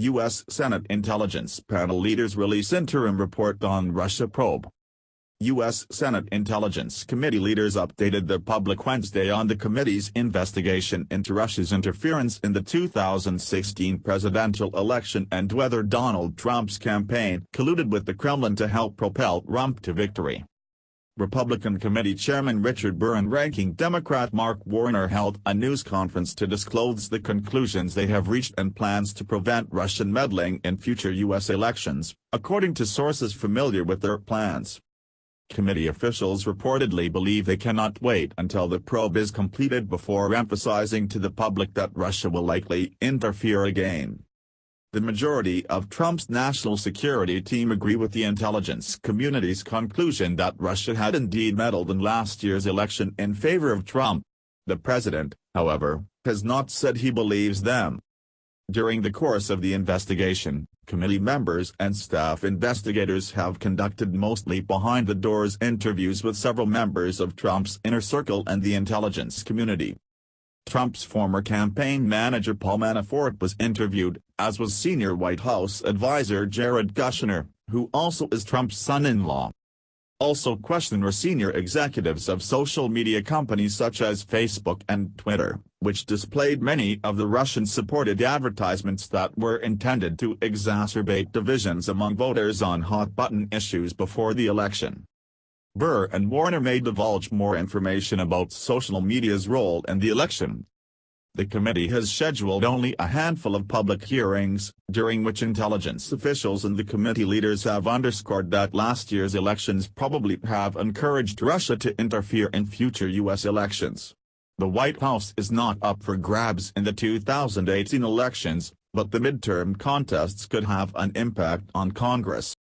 U.S. Senate Intelligence Panel leaders release interim report on Russia probe. U.S. Senate Intelligence Committee leaders updated the public Wednesday on the committee's investigation into Russia's interference in the 2016 presidential election and whether Donald Trump's campaign colluded with the Kremlin to help propel Trump to victory. Republican Committee Chairman Richard Burr and Ranking Democrat Mark Warner held a news conference to disclose the conclusions they have reached and plans to prevent Russian meddling in future U.S. elections, according to sources familiar with their plans. Committee officials reportedly believe they cannot wait until the probe is completed before emphasizing to the public that Russia will likely interfere again. The majority of Trump's national security team agree with the intelligence community's conclusion that Russia had indeed meddled in last year's election in favor of Trump. The president, however, has not said he believes them. During the course of the investigation, committee members and staff investigators have conducted mostly behind-the-doors interviews with several members of Trump's inner circle and the intelligence community. Trump's former campaign manager Paul Manafort was interviewed, as was senior White House advisor Jared Kushner, who also is Trump's son-in-law. Also questioned were senior executives of social media companies such as Facebook and Twitter, which displayed many of the Russian-supported advertisements that were intended to exacerbate divisions among voters on hot-button issues before the election. Burr and Warner may divulge more information about social media's role in the election. The committee has scheduled only a handful of public hearings, during which intelligence officials and the committee leaders have underscored that last year's elections probably have encouraged Russia to interfere in future U.S. elections. The White House is not up for grabs in the 2018 elections, but the midterm contests could have an impact on Congress.